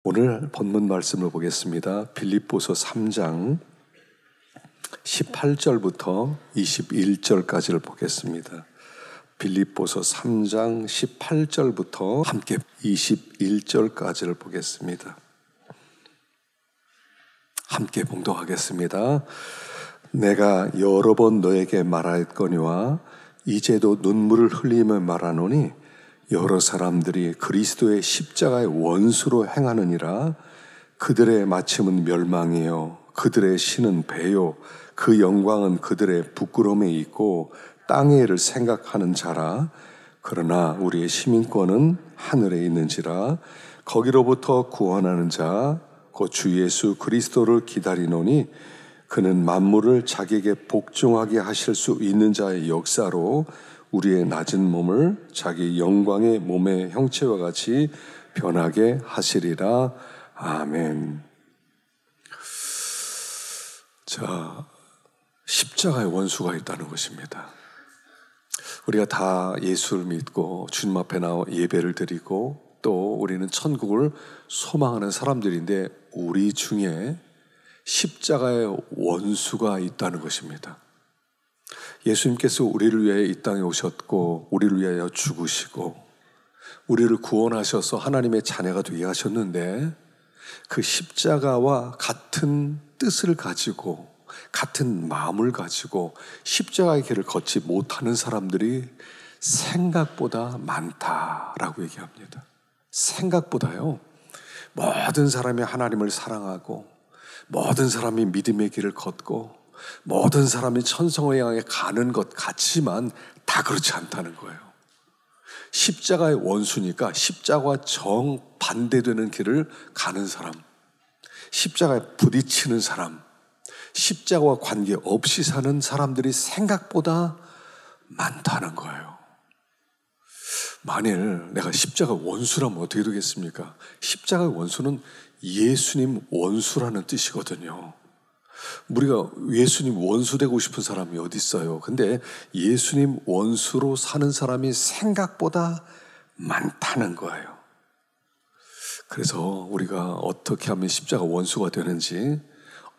오늘 본문 말씀을 보겠습니다. 빌립보서 3장 18절부터 21절까지를 보겠습니다. 빌립보서 3장 18절부터 함께 21절까지를 보겠습니다. 함께 봉독하겠습니다. 내가 여러 번 너에게 말하였거니와 이제도 눈물을 흘리며 말하노니 여러 사람들이 그리스도의 십자가의 원수로 행하느니라. 그들의 마침은 멸망이요 그들의 신은 배요 그 영광은 그들의 부끄러움에 있고 땅의 일을 생각하는 자라. 그러나 우리의 시민권은 하늘에 있는지라. 거기로부터 구원하는 자 곧 주 예수 그리스도를 기다리노니 그는 만물을 자기에게 복종하게 하실 수 있는 자의 역사로 우리의 낮은 몸을 자기 영광의 몸의 형체와 같이 변하게 하시리라. 아멘. 자, 십자가의 원수가 있다는 것입니다. 우리가 다 예수를 믿고 주님 앞에 나와 예배를 드리고 또 우리는 천국을 소망하는 사람들인데 우리 중에 십자가의 원수가 있다는 것입니다. 예수님께서 우리를 위해 이 땅에 오셨고 우리를 위하여 죽으시고 우리를 구원하셔서 하나님의 자녀가 되게 하셨는데 그 십자가와 같은 뜻을 가지고 같은 마음을 가지고 십자가의 길을 걷지 못하는 사람들이 생각보다 많다라고 얘기합니다. 생각보다요. 모든 사람이 하나님을 사랑하고 모든 사람이 믿음의 길을 걷고 모든 사람이 천성을 향해 가는 것 같지만 다 그렇지 않다는 거예요. 십자가의 원수니까 십자가와 정반대되는 길을 가는 사람, 십자가에 부딪히는 사람, 십자가와 관계없이 사는 사람들이 생각보다 많다는 거예요. 만일 내가 십자가 원수라면 어떻게 되겠습니까? 십자가의 원수는 예수님 원수라는 뜻이거든요. 우리가 예수님 원수 되고 싶은 사람이 어디 있어요? 근데 예수님 원수로 사는 사람이 생각보다 많다는 거예요. 그래서 우리가 어떻게 하면 십자가 원수가 되는지,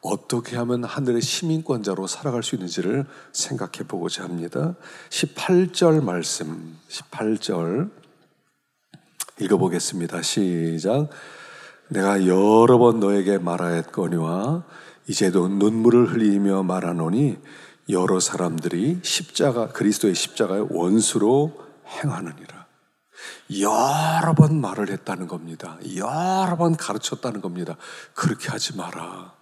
어떻게 하면 하늘의 시민권자로 살아갈 수 있는지를 생각해 보고자 합니다. 18절 말씀, 18절 읽어보겠습니다. 시작. 내가 여러 번 너에게 말하였거니와 이제도 눈물을 흘리며 말하노니 여러 사람들이 그리스도의 십자가의 원수로 행하느니라. 여러 번 말을 했다는 겁니다. 여러 번 가르쳤다는 겁니다. 그렇게 하지 마라.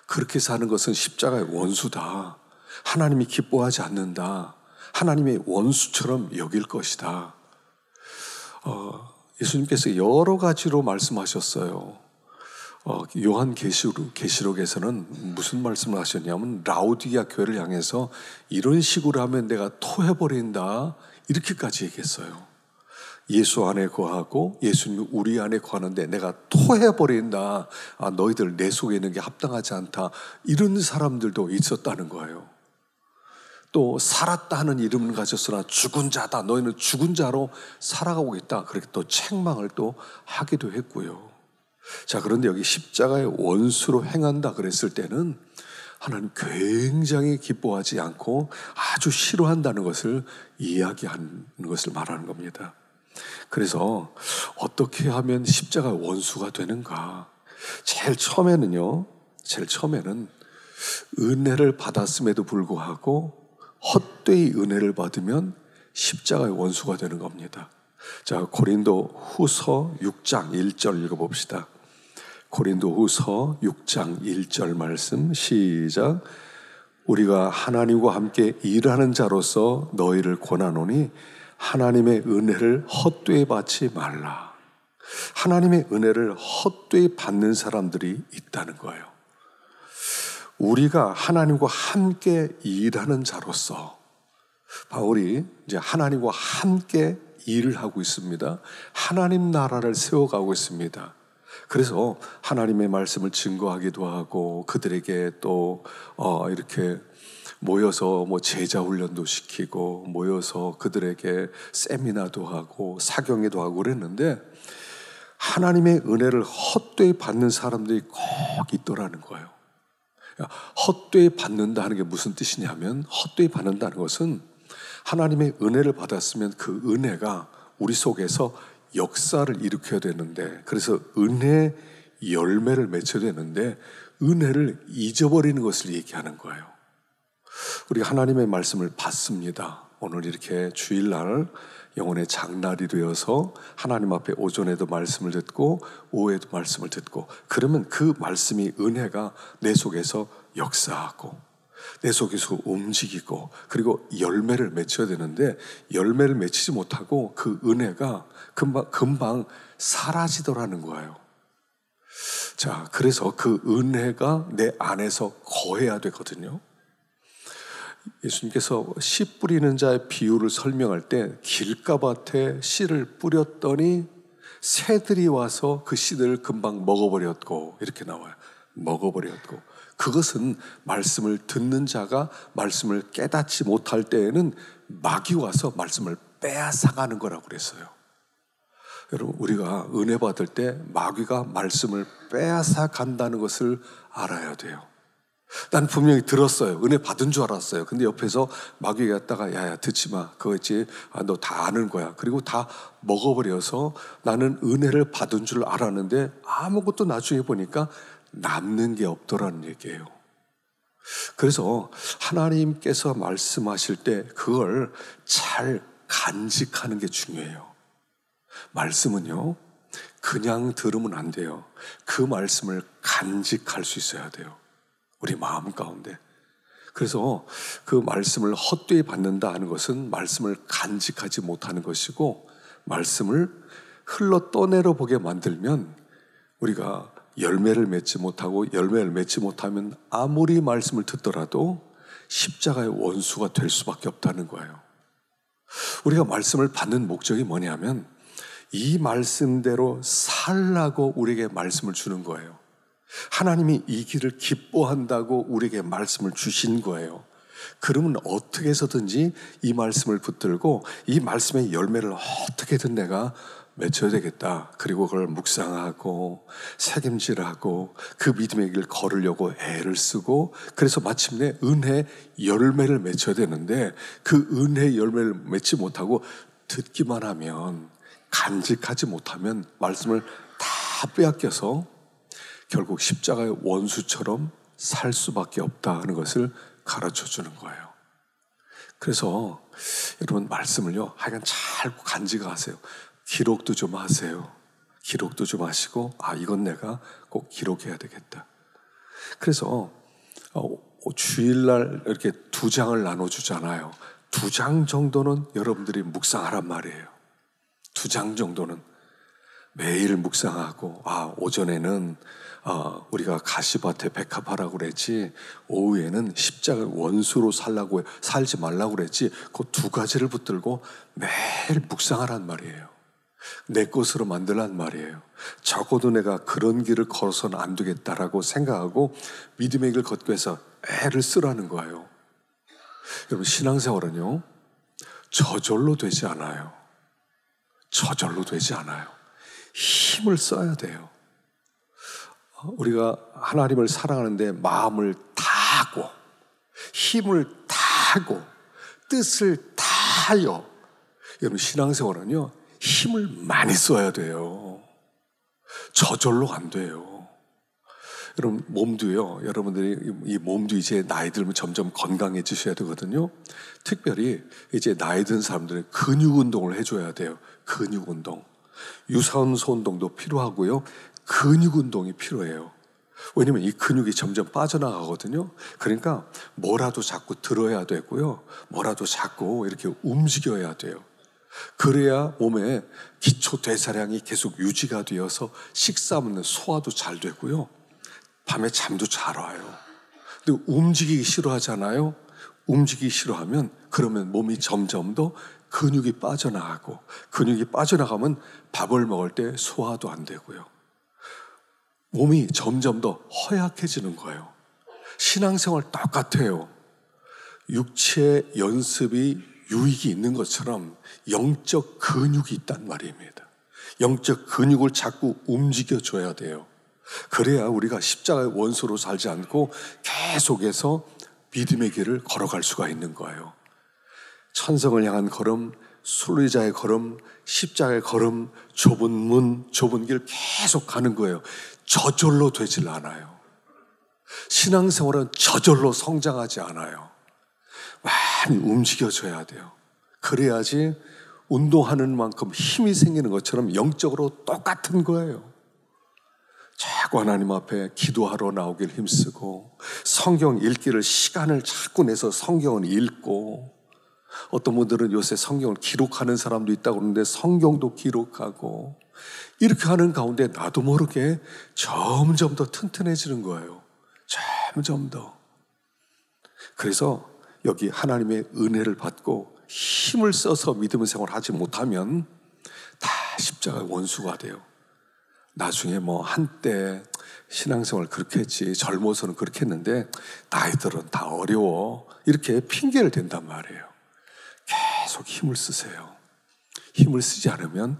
그렇게 사는 것은 십자가의 원수다. 하나님이 기뻐하지 않는다. 하나님의 원수처럼 여길 것이다. 예수님께서 여러 가지로 말씀하셨어요. 요한 계시록에서는 무슨 말씀을 하셨냐면 라우디게아 교회를 향해서 이런 식으로 하면 내가 토해버린다 이렇게까지 얘기했어요. 예수 안에 거하고 예수님이 우리 안에 거하는데 내가 토해버린다. 너희들 내 속에 있는 게 합당하지 않다. 이런 사람들도 있었다는 거예요. 또 살았다 하는 이름을 가졌으나 죽은 자다. 너희는 죽은 자로 살아가고 있다. 그렇게 또 책망을 또 하기도 했고요. 자, 그런데 여기 십자가의 원수로 행한다 그랬을 때는 하나님 굉장히 기뻐하지 않고 아주 싫어한다는 것을 이야기하는 것을 말하는 겁니다. 그래서 어떻게 하면 십자가의 원수가 되는가? 제일 처음에는 은혜를 받았음에도 불구하고 헛되이 은혜를 받으면 십자가의 원수가 되는 겁니다. 자, 고린도 후서 6장 1절 읽어봅시다. 고린도 후서 6장 1절 말씀 시작. 우리가 하나님과 함께 일하는 자로서 너희를 권하노니 하나님의 은혜를 헛되이 받지 말라. 하나님의 은혜를 헛되이 받는 사람들이 있다는 거예요. 우리가 하나님과 함께 일하는 자로서 바울이 이제 하나님과 함께 일을 하고 있습니다. 하나님 나라를 세워가고 있습니다. 그래서 하나님의 말씀을 증거하기도 하고 그들에게 또 이렇게 모여서 제자 훈련도 시키고 모여서 그들에게 세미나도 하고 사경회도 하고 그랬는데 하나님의 은혜를 헛되이 받는 사람들이 꼭 있더라는 거예요. 헛되이 받는다는 게 무슨 뜻이냐면, 헛되이 받는다는 것은 하나님의 은혜를 받았으면 그 은혜가 우리 속에서 역사를 일으켜야 되는데, 그래서 은혜 열매를 맺혀야 되는데 은혜를 잊어버리는 것을 얘기하는 거예요. 우리가 하나님의 말씀을 받습니다. 오늘 이렇게 주일날 영혼의 장날이 되어서 하나님 앞에 오전에도 말씀을 듣고 오후에도 말씀을 듣고, 그러면 그 말씀이, 은혜가 내 속에서 역사하고 내 속에서 움직이고, 그리고 열매를 맺혀야 되는데 열매를 맺히지 못하고 그 은혜가 금방 사라지더라는 거예요. 자, 그래서 그 은혜가 내 안에서 거해야 되거든요. 예수님께서 씨 뿌리는 자의 비유를 설명할 때 길가밭에 씨를 뿌렸더니 새들이 와서 그 씨들을 금방 먹어버렸고, 이렇게 나와요. 먹어버렸고, 그것은 말씀을 듣는 자가 말씀을 깨닫지 못할 때에는 마귀 와서 말씀을 빼앗아가는 거라고 그랬어요. 여러분, 우리가 은혜 받을 때 마귀가 말씀을 빼앗아간다는 것을 알아야 돼요. 난 분명히 들었어요. 은혜 받은 줄 알았어요. 근데 옆에서 마귀가 갔다가 야야 듣지 마. 그거 있지. 너 다 아는 거야. 그리고 다 먹어버려서 나는 은혜를 받은 줄 알았는데 아무것도 나중에 보니까 남는 게 없더라는 얘기예요. 그래서 하나님께서 말씀하실 때 그걸 잘 간직하는 게 중요해요. 말씀은요, 그냥 들으면 안 돼요. 그 말씀을 간직할 수 있어야 돼요. 우리 마음 가운데. 그래서 그 말씀을 헛되이 받는다 하는 것은 말씀을 간직하지 못하는 것이고, 말씀을 흘러 떠내려 보게 만들면 우리가 열매를 맺지 못하고, 열매를 맺지 못하면 아무리 말씀을 듣더라도 십자가의 원수가 될 수밖에 없다는 거예요. 우리가 말씀을 받는 목적이 뭐냐면 이 말씀대로 살라고 우리에게 말씀을 주는 거예요. 하나님이 이 길을 기뻐한다고 우리에게 말씀을 주신 거예요. 그러면 어떻게 해서든지 이 말씀을 붙들고 이 말씀의 열매를 어떻게든 내가 맺혀야 되겠다. 그리고 그걸 묵상하고 책임질하고 그 믿음의 길 걸으려고 애를 쓰고, 그래서 마침내 은혜 열매를 맺혀야 되는데 그 은혜 열매를 맺지 못하고 듣기만 하면, 간직하지 못하면 말씀을 다 빼앗겨서 결국 십자가의 원수처럼 살 수밖에 없다 하는 것을 가르쳐 주는 거예요. 그래서 여러분, 말씀을요 하여간 잘 간직하세요. 기록도 좀 하세요. 기록도 좀 하시고, 이건 내가 꼭 기록해야 되겠다. 그래서 주일날 이렇게 2장을 나눠주잖아요. 2장 정도는 여러분들이 묵상하란 말이에요. 2장 정도는 매일 묵상하고, 오전에는 우리가 가시밭에 백합하라고 그랬지, 오후에는 십자가 원수로 살지 말라고 그랬지, 그 2가지를 붙들고 매일 묵상하란 말이에요. 내 것으로 만들란 말이에요. 적어도 내가 그런 길을 걸어서는 안 되겠다라고 생각하고 믿음의 길 걷기 위해서 애를 쓰라는 거예요. 여러분, 신앙생활은요 저절로 되지 않아요. 저절로 되지 않아요. 힘을 써야 돼요. 우리가 하나님을 사랑하는데 마음을 다하고 힘을 다하고 뜻을 다하여, 여러분 신앙생활은요 힘을 많이 써야 돼요. 저절로 안 돼요. 여러분, 몸도요, 여러분들이 이 몸도 이제 나이 들면 점점 건강해지셔야 되거든요. 특별히 이제 나이 든 사람들은 근육 운동을 해줘야 돼요. 근육 운동. 유산소 운동도 필요하고요, 근육 운동이 필요해요. 왜냐면 이 근육이 점점 빠져나가거든요. 그러니까 뭐라도 자꾸 들어야 되고요, 뭐라도 자꾸 이렇게 움직여야 돼요. 그래야 몸에 기초 대사량이 계속 유지가 되어서 식사하면 소화도 잘 되고요, 밤에 잠도 잘 와요. 근데 움직이기 싫어하잖아요. 움직이기 싫어하면 그러면 몸이 점점 더 근육이 빠져나가고, 근육이 빠져나가면 밥을 먹을 때 소화도 안 되고요, 몸이 점점 더 허약해지는 거예요. 신앙생활 똑같아요. 육체 연습이 유익이 있는 것처럼 영적 근육이 있단 말입니다. 영적 근육을 자꾸 움직여줘야 돼요. 그래야 우리가 십자가의 원수로 살지 않고 계속해서 믿음의 길을 걸어갈 수가 있는 거예요. 천성을 향한 걸음, 순리자의 걸음, 십자가의 걸음, 좁은 문, 좁은 길 계속 가는 거예요. 저절로 되질 않아요. 신앙생활은 저절로 성장하지 않아요. 많이 움직여줘야 돼요. 그래야지 운동하는 만큼 힘이 생기는 것처럼 영적으로 똑같은 거예요. 자꾸 하나님 앞에 기도하러 나오길 힘쓰고, 성경 읽기를 시간을 자꾸 내서 성경을 읽고, 어떤 분들은 요새 성경을 기록하는 사람도 있다고 그러는데 성경도 기록하고, 이렇게 하는 가운데 나도 모르게 점점 더 튼튼해지는 거예요. 점점 더. 그래서 여기 하나님의 은혜를 받고 힘을 써서 믿음의 생활을 하지 못하면 다 십자가의 원수가 돼요. 나중에 한때 신앙생활 그렇게 했지, 젊어서는 그렇게 했는데 나이들은 다 어려워, 이렇게 핑계를 댄단 말이에요. 계속 힘을 쓰세요. 힘을 쓰지 않으면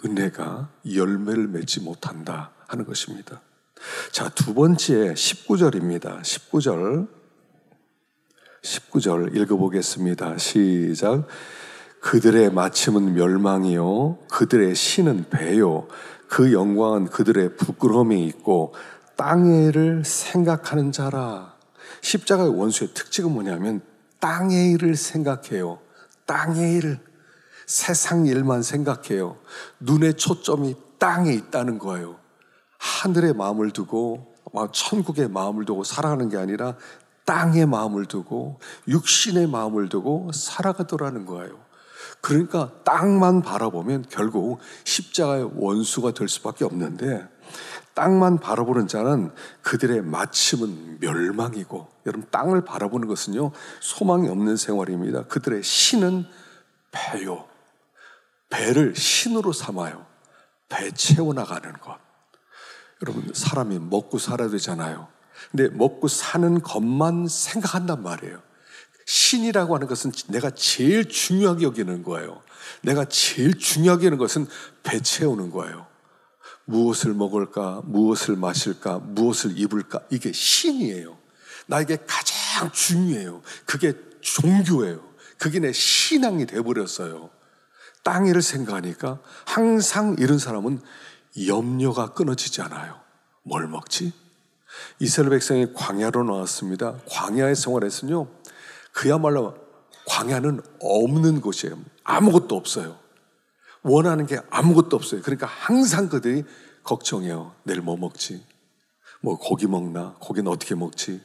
은혜가 열매를 맺지 못한다 하는 것입니다. 자, 두 번째 19절입니다. 19절 읽어보겠습니다. 시작. 그들의 마침은 멸망이요 그들의 신은 배요 그 영광은 그들의 부끄러움이 있고 땅의 일을 생각하는 자라. 십자가의 원수의 특징은 뭐냐면 땅의 일을 생각해요. 땅의 일, 세상 일만 생각해요. 눈의 초점이 땅에 있다는 거예요. 하늘에 마음을 두고 천국에 마음을 두고 살아가는 게 아니라 땅에 마음을 두고 육신의 마음을 두고 살아가더라는 거예요. 그러니까 땅만 바라보면 결국 십자가의 원수가 될 수밖에 없는데, 땅만 바라보는 자는 그들의 마침은 멸망이고, 여러분 땅을 바라보는 것은요 소망이 없는 생활입니다. 그들의 신은 배요. 배를 신으로 삼아요. 배 채워나가는 것. 여러분 사람이 먹고 살아야 되잖아요. 근데 먹고 사는 것만 생각한단 말이에요. 신이라고 하는 것은 내가 제일 중요하게 여기는 거예요. 내가 제일 중요하게 여기는 것은 배 채우는 거예요. 무엇을 먹을까, 무엇을 마실까, 무엇을 입을까, 이게 신이에요. 나에게 가장 중요해요. 그게 종교예요. 그게 내 신앙이 돼버렸어요. 땅 일을 생각하니까 항상 이런 사람은 염려가 끊어지지 않아요. 뭘 먹지? 이스라엘 백성이 광야로 나왔습니다. 광야의 생활에서는요, 그야말로 광야는 없는 곳이에요. 아무것도 없어요. 원하는 게 아무것도 없어요. 그러니까 항상 그들이 걱정해요. 내일 뭐 먹지? 고기 먹나? 고기는 어떻게 먹지?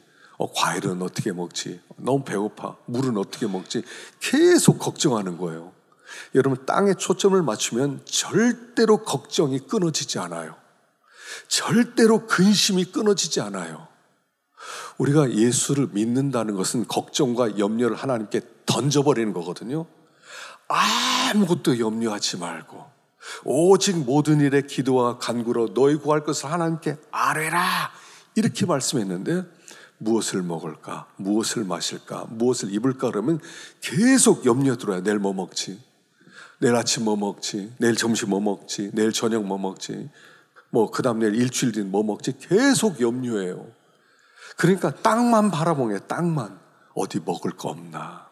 과일은 어떻게 먹지? 너무 배고파. 물은 어떻게 먹지? 계속 걱정하는 거예요. 여러분 땅에 초점을 맞추면 절대로 걱정이 끊어지지 않아요. 절대로 근심이 끊어지지 않아요. 우리가 예수를 믿는다는 것은 걱정과 염려를 하나님께 던져버리는 거거든요. 아무것도 염려하지 말고 오직 모든 일에 기도와 간구로 너희 구할 것을 하나님께 아뢰라, 이렇게 말씀했는데, 무엇을 먹을까, 무엇을 마실까, 무엇을 입을까 그러면 계속 염려 들어요. 내일 뭐 먹지? 내일 아침 뭐 먹지? 내일 점심 뭐 먹지? 내일 저녁 뭐 먹지? 그 다음 내일 일주일 뒤는 뭐 먹지? 계속 염려해요. 그러니까 땅만 바라보게, 땅만. 어디 먹을 거 없나.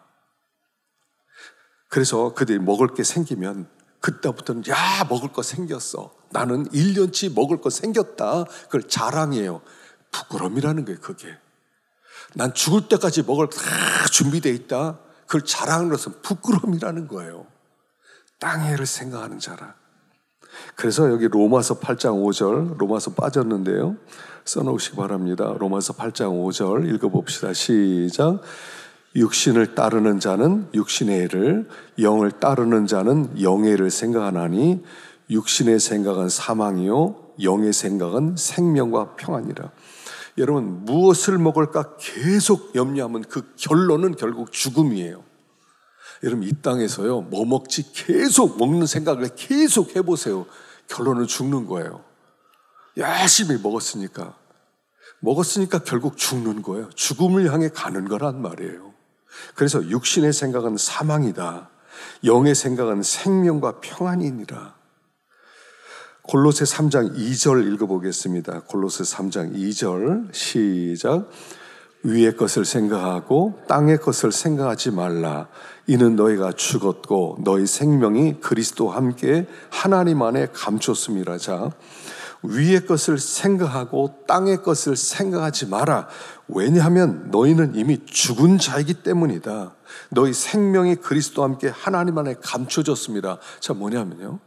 그래서 그들이 먹을 게 생기면 그때부터는 야, 먹을 거 생겼어. 나는 1년치 먹을 거 생겼다. 그걸 자랑해요. 부끄러움이라는 거예요, 그게. 난 죽을 때까지 먹을 거 다 준비되어 있다. 그걸 자랑하는 것은 부끄러움이라는 거예요. 땅의 일을 생각하는 자라. 그래서 여기 로마서 8장 5절, 로마서 빠졌는데요, 써놓으시기 바랍니다. 로마서 8장 5절 읽어봅시다. 시작. 육신을 따르는 자는 육신의 일을, 영을 따르는 자는 영의 일을 생각하나니 육신의 생각은 사망이요 영의 생각은 생명과 평안이라. 여러분 무엇을 먹을까 계속 염려하면 그 결론은 결국 죽음이에요. 여러분 이 땅에서요, 뭐 먹지 계속 먹는 생각을 계속 해보세요. 결론은 죽는 거예요. 열심히 먹었으니까 결국 죽는 거예요. 죽음을 향해 가는 거란 말이에요. 그래서 육신의 생각은 사망이다. 영의 생각은 생명과 평안이니라. 골로새 3장 2절 읽어보겠습니다. 골로새 3장 2절 시작. 위의 것을 생각하고 땅의 것을 생각하지 말라. 이는 너희가 죽었고 너희 생명이 그리스도와 함께 하나님 안에 감췄음이라. 자, 위의 것을 생각하고 땅의 것을 생각하지 마라. 왜냐하면 너희는 이미 죽은 자이기 때문이다. 너희 생명이 그리스도와 함께 하나님 안에 감춰졌습니다. 자, 뭐냐면요,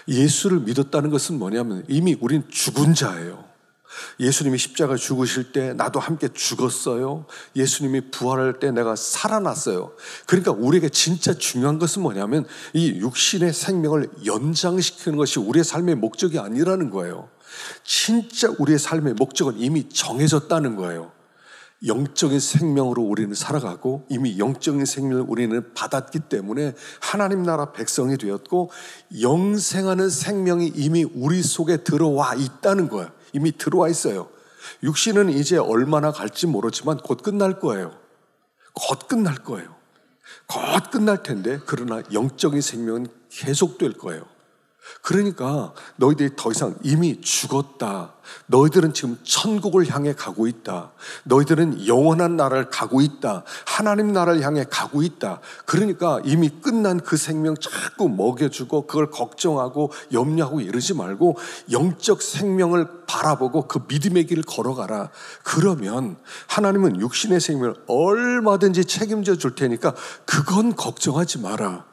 예수를 믿었다는 것은 뭐냐면 이미 우린 죽은 자예요. 예수님이 십자가 죽으실 때 나도 함께 죽었어요. 예수님이 부활할 때 내가 살아났어요. 그러니까 우리에게 진짜 중요한 것은 뭐냐면 이 육신의 생명을 연장시키는 것이 우리의 삶의 목적이 아니라는 거예요. 진짜 우리의 삶의 목적은 이미 정해졌다는 거예요. 영적인 생명으로 우리는 살아가고 이미 영적인 생명을 우리는 받았기 때문에 하나님 나라 백성이 되었고 영생하는 생명이 이미 우리 속에 들어와 있다는 거예요. 이미 들어와 있어요. 육신은 이제 얼마나 갈지 모르지만 곧 끝날 거예요. 곧 끝날 거예요. 곧 끝날 텐데 그러나 영적인 생명은 계속될 거예요. 그러니까 너희들이 더 이상 이미 죽었다. 너희들은 지금 천국을 향해 가고 있다. 너희들은 영원한 나라를 가고 있다. 하나님 나라를 향해 가고 있다. 그러니까 이미 끝난 그 생명 자꾸 먹여주고 그걸 걱정하고 염려하고 이러지 말고 영적 생명을 바라보고 그 믿음의 길을 걸어가라. 그러면 하나님은 육신의 생명을 얼마든지 책임져 줄 테니까 그건 걱정하지 마라.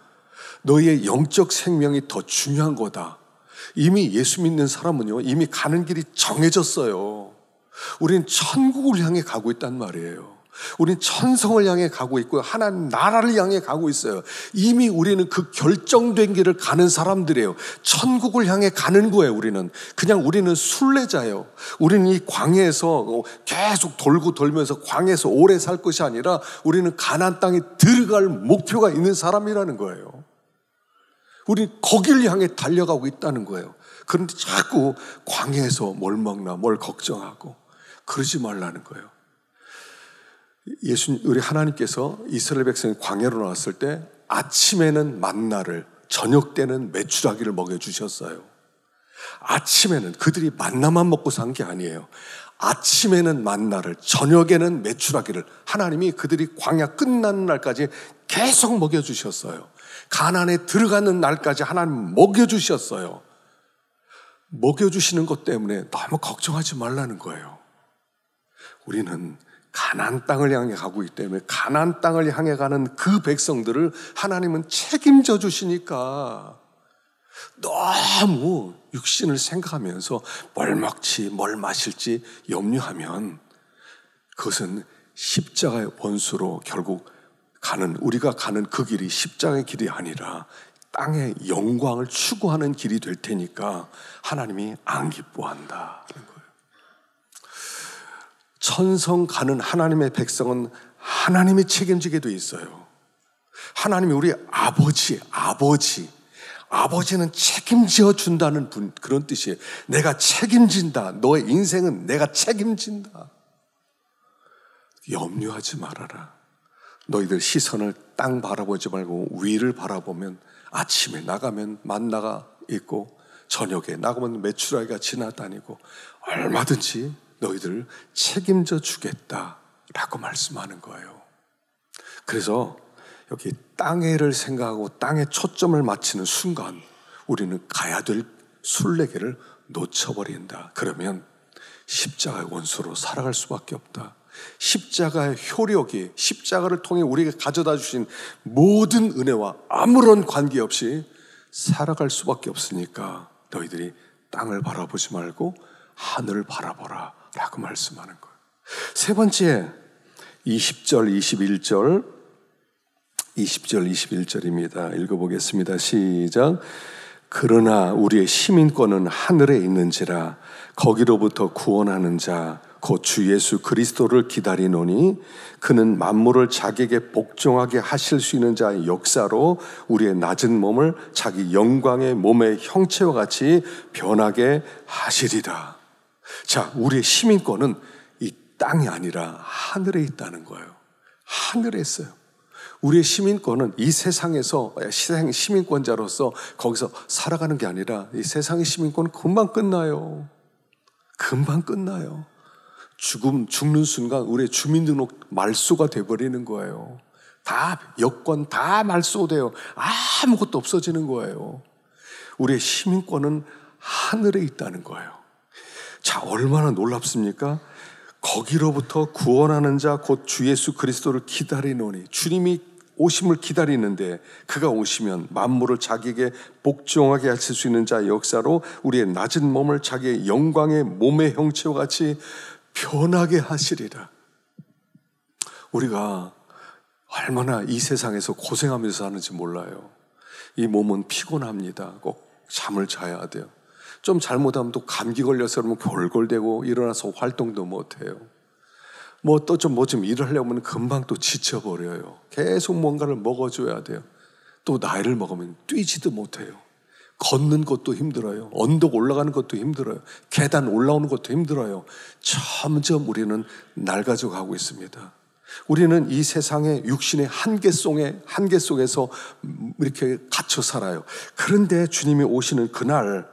너희의 영적 생명이 더 중요한 거다. 이미 예수 믿는 사람은요, 이미 가는 길이 정해졌어요. 우린 천국을 향해 가고 있단 말이에요. 우린 천성을 향해 가고 있고 하나님 나라를 향해 가고 있어요. 이미 우리는 그 결정된 길을 가는 사람들이에요. 천국을 향해 가는 거예요. 우리는 순례자예요. 우리는 이 광야에서 계속 돌고 돌면서 광야에서 오래 살 것이 아니라 우리는 가나안 땅에 들어갈 목표가 있는 사람이라는 거예요. 우리 거기를 향해 달려가고 있다는 거예요. 그런데 자꾸 광야에서 뭘 먹나 뭘 걱정하고 그러지 말라는 거예요. 우리 하나님께서 이스라엘 백성이 광야로 나왔을 때 아침에는 만나를, 저녁 때는 메추라기를 먹여주셨어요. 아침에는 그들이 만나만 먹고 산 게 아니에요. 아침에는 만나를, 저녁에는 메추라기를 하나님이 그들이 광야 끝나는 날까지 계속 먹여주셨어요. 가나안에 들어가는 날까지 하나님 먹여주셨어요. 먹여주시는 것 때문에 너무 걱정하지 말라는 거예요. 우리는 가나안 땅을 향해 가고 있기 때문에 가나안 땅을 향해 가는 그 백성들을 하나님은 책임져 주시니까 너무 육신을 생각하면서 뭘 먹지 뭘 마실지 염려하면 그것은 십자가의 원수로 결국 우리가 가는 그 길이 십자가의 길이 아니라 땅의 영광을 추구하는 길이 될 테니까 하나님이 안 기뻐한다는 거예요. 천성 가는 하나님의 백성은 하나님이 책임지게 돼 있어요. 하나님이 우리 아버지는 책임져 준다는 그런 뜻이에요. 내가 책임진다. 너의 인생은 내가 책임진다. 염려하지 말아라. 너희들 시선을 땅 바라보지 말고 위를 바라보면 아침에 나가면 만나가 있고 저녁에 나가면 메추라기가 지나다니고 얼마든지 너희들을 책임져 주겠다라고 말씀하는 거예요. 그래서 여기 땅에를 생각하고 땅에 초점을 맞추는 순간 우리는 가야 될 순례길을 놓쳐버린다. 그러면 십자가의 원수로 살아갈 수밖에 없다. 십자가의 효력이 십자가를 통해 우리에게 가져다 주신 모든 은혜와 아무런 관계없이 살아갈 수밖에 없으니까 너희들이 땅을 바라보지 말고 하늘을 바라보라 라고 말씀하는 거예요. 세 번째 20절 21절입니다. 읽어보겠습니다. 시작. 그러나 우리의 시민권은 하늘에 있는지라 거기로부터 구원하는 자 곧 주 예수 그리스도를 기다리노니 그는 만물을 자기에게 복종하게 하실 수 있는 자의 역사로 우리의 낮은 몸을 자기 영광의 몸의 형체와 같이 변하게 하시리라. 자, 우리의 시민권은 이 땅이 아니라 하늘에 있다는 거예요. 하늘에 있어요. 우리의 시민권은 이 세상에서 시민권자로서 거기서 살아가는 게 아니라 이 세상의 시민권은 금방 끝나요. 금방 끝나요. 죽는 순간 우리의 주민등록 말소가 돼버리는 거예요. 다 여권 다 말소돼요. 아무것도 없어지는 거예요. 우리의 시민권은 하늘에 있다는 거예요. 자, 얼마나 놀랍습니까? 거기로부터 구원하는 자 곧 주 예수 그리스도를 기다리노니, 주님이 오심을 기다리는데 그가 오시면 만물을 자기에게 복종하게 하실 수 있는 자 역사로 우리의 낮은 몸을 자기의 영광의 몸의 형체와 같이 변하게 하시리라. 우리가 얼마나 이 세상에서 고생하면서 사는지 몰라요. 이 몸은 피곤합니다. 꼭 잠을 자야 돼요. 좀 잘못하면 또 감기 걸려서 그러면 골골대고 일어나서 활동도 못해요. 또 좀 일을 하려면 금방 또 지쳐버려요. 계속 뭔가를 먹어줘야 돼요. 또 나이를 먹으면 뛰지도 못해요. 걷는 것도 힘들어요. 언덕 올라가는 것도 힘들어요. 계단 올라오는 것도 힘들어요. 점점 우리는 낡아져 가고 있습니다. 우리는 이 세상의 육신의 한계 속에서 이렇게 갇혀 살아요. 그런데 주님이 오시는 그날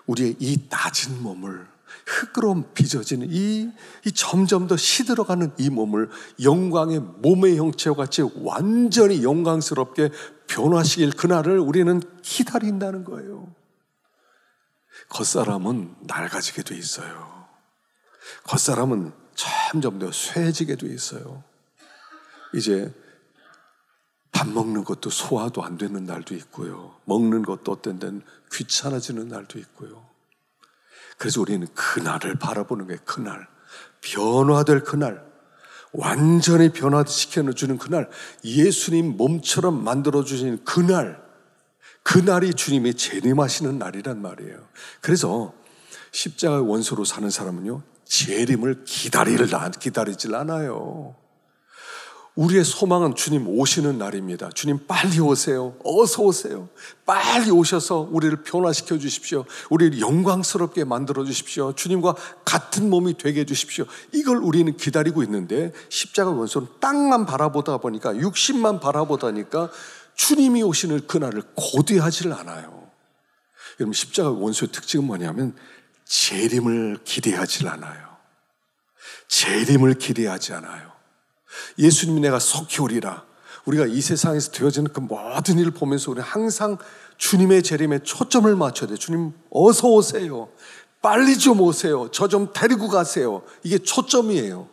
우리의 이 낮은 몸을, 흙으로 빚어지는 이 점점 더 시들어가는 이 몸을 영광의 몸의 형체와 같이 완전히 영광스럽게 변화시킬 그날을 우리는 기다린다는 거예요. 겉사람은 낡아지게 돼 있어요. 겉사람은 점점 더 쇠해지게 돼 있어요. 이제 밥 먹는 것도 소화도 안 되는 날도 있고요. 먹는 것도 어떤 데는 귀찮아지는 날도 있고요. 그래서 우리는 그날을 바라보는 거예요. 그날, 변화될 그날, 완전히 변화시켜주는 그날, 예수님 몸처럼 만들어주신 그날이 주님이 재림하시는 날이란 말이에요. 그래서 십자가의 원수로 사는 사람은요, 재림을 기다리질 않아요. 우리의 소망은 주님 오시는 날입니다. 주님 빨리 오세요. 어서 오세요. 빨리 오셔서 우리를 변화시켜 주십시오. 우리를 영광스럽게 만들어 주십시오. 주님과 같은 몸이 되게 해 주십시오. 이걸 우리는 기다리고 있는데 십자가 원수는 땅만 바라보다 보니까, 육신만 바라보다니까 주님이 오시는 그날을 고대하지를 않아요. 여러분, 십자가 원수의 특징은 뭐냐면 재림을 기대하지 않아요. 재림을 기대하지 않아요. 예수님이 내가 속히 오리라. 우리가 이 세상에서 되어지는 그 모든 일을 보면서 우리는 항상 주님의 재림에 초점을 맞춰야 돼요. 주님 어서 오세요. 빨리 좀 오세요. 저 좀 데리고 가세요. 이게 초점이에요.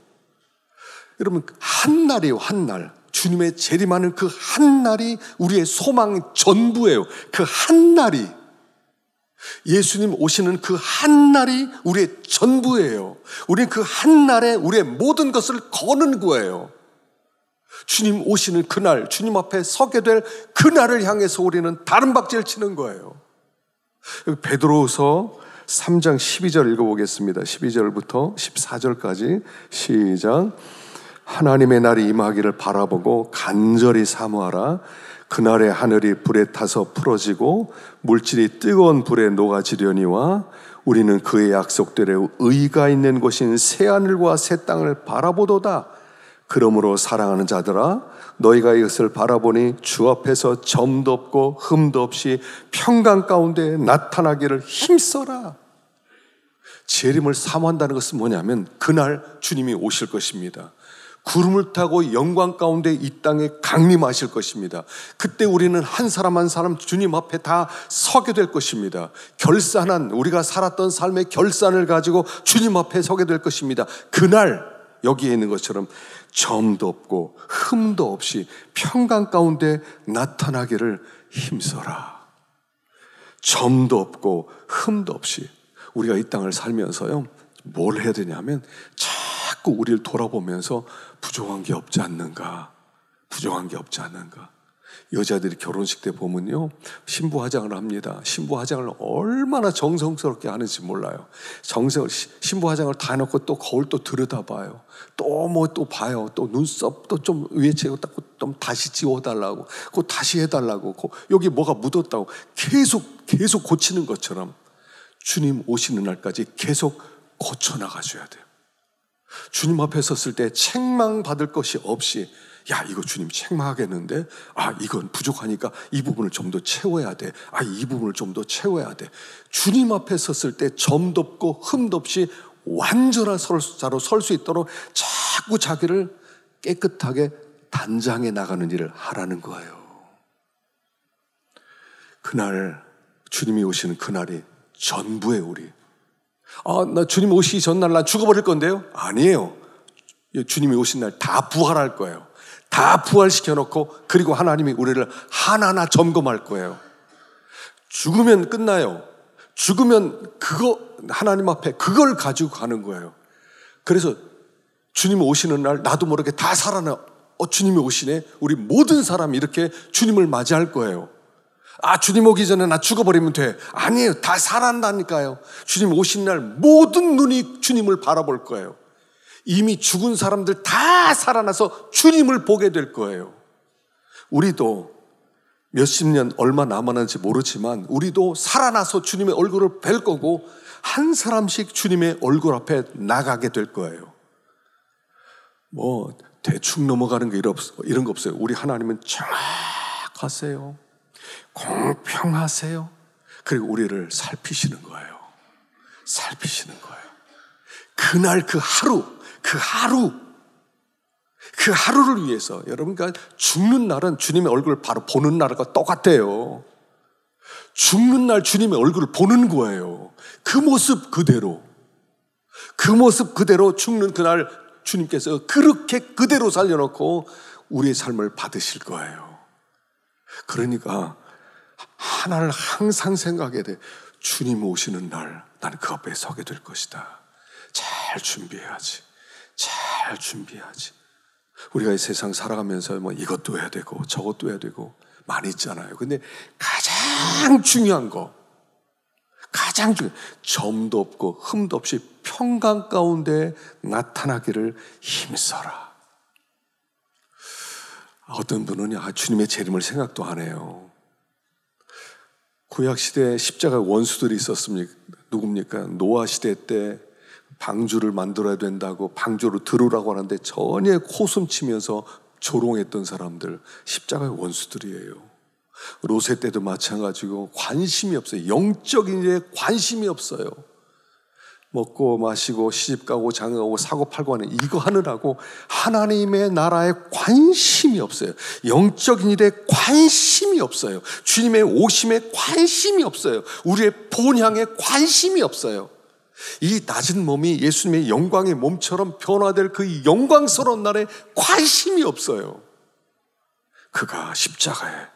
여러분, 한 날이에요. 한 날. 주님의 재림하는 그 한 날이 우리의 소망 전부예요. 그 한 날이, 예수님 오시는 그 한 날이 우리의 전부예요. 우리는 그 한 날에 우리의 모든 것을 거는 거예요. 주님 오시는 그날, 주님 앞에 서게 될 그날을 향해서 우리는 다른 박제를 치는 거예요. 베드로후서 3장 12절 읽어보겠습니다. 12절부터 14절까지 시작. 하나님의 날이 임하기를 바라보고 간절히 사모하라. 그날에 하늘이 불에 타서 풀어지고 물질이 뜨거운 불에 녹아지려니와 우리는 그의 약속대로 의가 있는 곳인 새하늘과 새 땅을 바라보도다. 그러므로 사랑하는 자들아, 너희가 이것을 바라보니 주 앞에서 점도 없고 흠도 없이 평강 가운데 나타나기를 힘써라. 재림을 사모한다는 것은 뭐냐면 그날 주님이 오실 것입니다. 구름을 타고 영광 가운데 이 땅에 강림하실 것입니다. 그때 우리는 한 사람 한 사람 주님 앞에 다 서게 될 것입니다. 결산한, 우리가 살았던 삶의 결산을 가지고 주님 앞에 서게 될 것입니다. 그날 여기에 있는 것처럼 점도 없고 흠도 없이 평강 가운데 나타나기를 힘써라. 점도 없고 흠도 없이. 우리가 이 땅을 살면서요, 뭘 해야 되냐면 자꾸 우리를 돌아보면서 부족한 게 없지 않는가, 부족한 게 없지 않는가. 여자들이 결혼식 때 보면요, 신부 화장을 합니다. 신부 화장을 얼마나 정성스럽게 하는지 몰라요. 신부 화장을 다 해놓고 또 거울 또 들여다봐요. 또 뭐 또 봐요. 또 눈썹 또 좀 위에 채고 좀 다시 지워달라고, 그거 다시 해달라고, 여기 뭐가 묻었다고 계속 고치는 것처럼 주님 오시는 날까지 계속 고쳐나가줘야 돼요. 주님 앞에 섰을 때 책망받을 것이 없이, 야, 이거 주님 책망하겠는데? 이건 부족하니까 이 부분을 좀 더 채워야 돼. 이 부분을 좀 더 채워야 돼. 주님 앞에 섰을 때 점도 없고 흠도 없이 완전한 자로 설 수 있도록 자꾸 자기를 깨끗하게 단장해 나가는 일을 하라는 거예요. 그날, 주님이 오시는 그날이 전부예요, 우리. 나 주님 오시기 전날 나 죽어버릴 건데요? 아니에요. 주님이 오신 날 다 부활할 거예요. 다 부활시켜 놓고, 그리고 하나님이 우리를 하나하나 점검할 거예요. 죽으면 끝나요. 죽으면 하나님 앞에 그걸 가지고 가는 거예요. 그래서 주님이 오시는 날 나도 모르게 다 살아나. 주님이 오시네. 우리 모든 사람이 이렇게 주님을 맞이할 거예요. 주님 오기 전에 나 죽어버리면 돼. 아니에요. 다 살아난다니까요. 주님 오신 날 모든 눈이 주님을 바라볼 거예요. 이미 죽은 사람들 다 살아나서 주님을 보게 될 거예요. 우리도 몇십 년 얼마 남았는지 모르지만 우리도 살아나서 주님의 얼굴을 뵐 거고, 한 사람씩 주님의 얼굴 앞에 나가게 될 거예요. 대충 넘어가는 게 이런 거 없어요. 우리 하나님은 정확하세요. 공평하세요. 그리고 우리를 살피시는 거예요. 살피시는 거예요. 그날 그 하루를 위해서, 여러분, 그러니까 죽는 날은 주님의 얼굴을 바로 보는 날과 똑같아요. 죽는 날 주님의 얼굴을 보는 거예요. 그 모습 그대로 죽는 그날 주님께서 그렇게 그대로 살려놓고 우리의 삶을 받으실 거예요. 그러니까 하나를 항상 생각해야 돼. 주님 오시는 날 나는 그 앞에 서게 될 것이다. 잘 준비해야지. 우리가 이 세상 살아가면서 이것도 해야 되고 저것도 해야 되고 많이 있잖아요. 근데 가장 중요한 거, 점도 없고 흠도 없이 평강 가운데 나타나기를 힘써라. 어떤 분은 주님의 재림을 생각도 안 해요. 구약시대에 십자가 원수들이 있었습니까? 누굽니까? 노아 시대 때 방주를 만들어야 된다고 방주로 들어오라고 하는데 전혀 코숨치면서 조롱했던 사람들, 십자가의 원수들이에요. 롯의 때도 마찬가지고 관심이 없어요. 영적인 일에 관심이 없어요. 먹고 마시고 시집가고 장가가고 사고팔고 하는 이거 하느라고 하나님의 나라에 관심이 없어요. 영적인 일에 관심이 없어요. 주님의 오심에 관심이 없어요. 우리의 본향에 관심이 없어요. 이 낮은 몸이 예수님의 영광의 몸처럼 변화될 그 영광스러운 날에 관심이 없어요. 그가 십자가의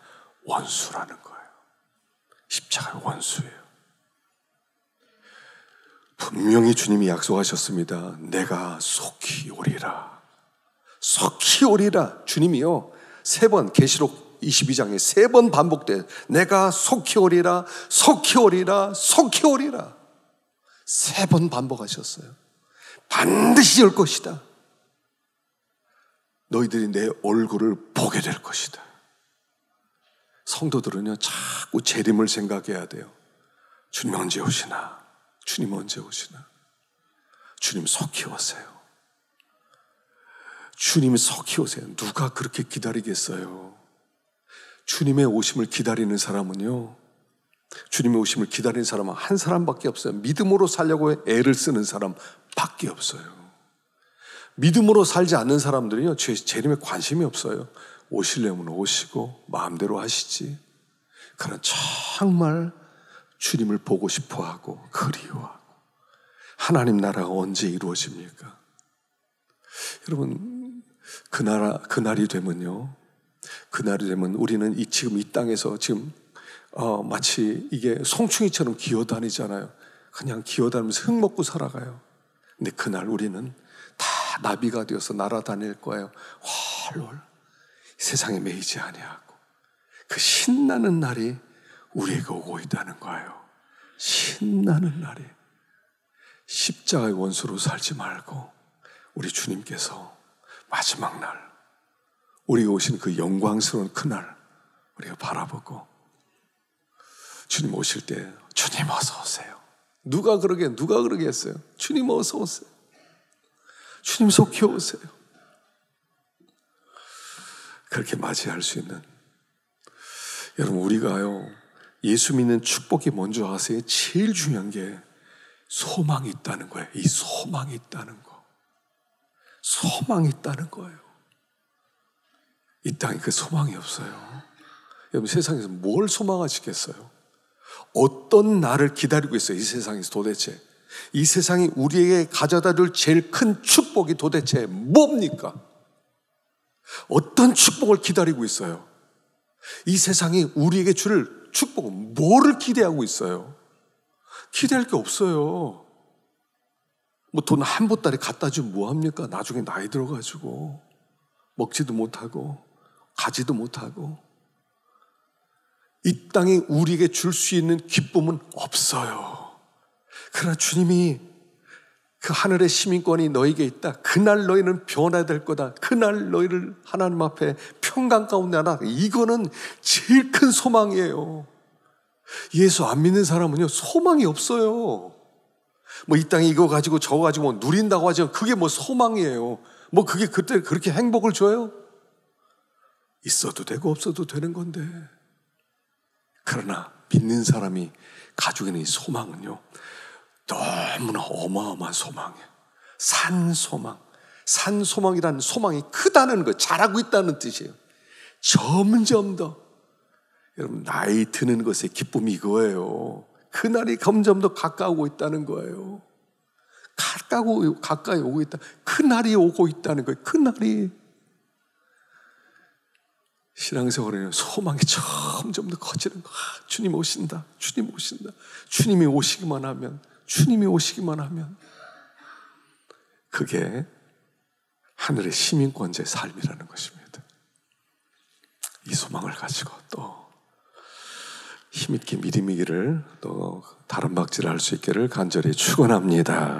원수라는 거예요. 십자가의 원수예요. 분명히 주님이 약속하셨습니다. 내가 속히 오리라. 속히 오리라. 주님이요, 3번, 계시록 22장에 3번 반복돼요. 내가 속히 오리라, 속히 오리라, 속히 오리라. 3번 반복하셨어요. 반드시 올 것이다. 너희들이 내 얼굴을 보게 될 것이다. 성도들은요, 자꾸 재림을 생각해야 돼요. 주님 언제 오시나? 주님 언제 오시나? 주님 속히 오세요. 주님 속히 오세요. 누가 그렇게 기다리겠어요? 주님의 오심을 기다리는 사람은요, 주님의 오심을 기다리는 사람은 한 사람밖에 없어요. 믿음으로 살려고 애를 쓰는 사람밖에 없어요. 믿음으로 살지 않는 사람들은요, 재림에 관심이 없어요. 오시려면 오시고 마음대로 하시지. 그러나 정말 주님을 보고 싶어하고 그리워하고, 하나님 나라가 언제 이루어집니까? 여러분, 그날이 되면요, 그날이 되면 우리는 지금 이 땅에서 지금 마치 이게 송충이처럼 기어다니잖아요. 그냥 기어다니면서 흙 먹고 살아가요. 근데 그날 우리는 다 나비가 되어서 날아다닐 거예요. 훨훨 세상에 매이지 아니하고. 그 신나는 날이 우리에게 오고 있다는 거예요. 신나는 날이. 십자가의 원수로 살지 말고 우리 주님께서 마지막 날, 우리가 오신 그 영광스러운 그날 우리가 바라보고, 주님 오실 때 주님 어서 오세요. 누가 그러게 했어요? 주님 어서 오세요. 주님 속히 오세요. 그렇게 맞이할 수 있는, 여러분, 우리가요 예수 믿는 축복이 뭔지 아세요? 제일 중요한 게 소망이 있다는 거예요. 이 소망이 있다는 거. 소망이 있다는 거예요. 이 땅에 그 소망이 없어요. 여러분, 세상에서 뭘 소망하시겠어요? 어떤 날을 기다리고 있어요? 이 세상에서 도대체 이 세상이 우리에게 가져다 줄 제일 큰 축복이 도대체 뭡니까? 어떤 축복을 기다리고 있어요? 이 세상이 우리에게 줄 축복은 뭐를 기대하고 있어요? 기대할 게 없어요. 뭐 돈 한 보따리 갖다 주면 뭐합니까? 나중에 나이 들어가지고 먹지도 못하고 가지도 못하고. 이 땅에 우리에게 줄 수 있는 기쁨은 없어요. 그러나 주님이 그 하늘의 시민권이 너에게 있다. 그날 너희는 변화될 거다. 그날 너희를 하나님 앞에 평강 가운데 하나. 이거는 제일 큰 소망이에요. 예수 안 믿는 사람은요 소망이 없어요. 뭐 이 땅에 이거 가지고 저거 가지고 뭐 누린다고 하죠. 그게 뭐 소망이에요. 뭐 그게 그때 그렇게 행복을 줘요? 있어도 되고 없어도 되는 건데. 그러나 믿는 사람이 가지고 있는 이 소망은요 너무나 어마어마한 소망이에요. 산소망. 산소망이라는 소망이 크다는 거, 잘하고 있다는 뜻이에요. 점점 더 여러분 나이 드는 것의 기쁨이 이거예요. 그날이 점점 더 가까우고 있다는 거예요. 가까이 오고 있다. 그날이 오고 있다는 거예요. 그날이. 신앙생활에는 소망이 점점 더 커지는 거. 주님 오신다. 주님 오신다. 주님이 오시기만 하면, 주님이 오시기만 하면 그게 하늘의 시민권자의 삶이라는 것입니다. 이 소망을 가지고 또 힘있게 믿음이기를 또 다른 박질을 할 수 있기를 간절히 축원합니다.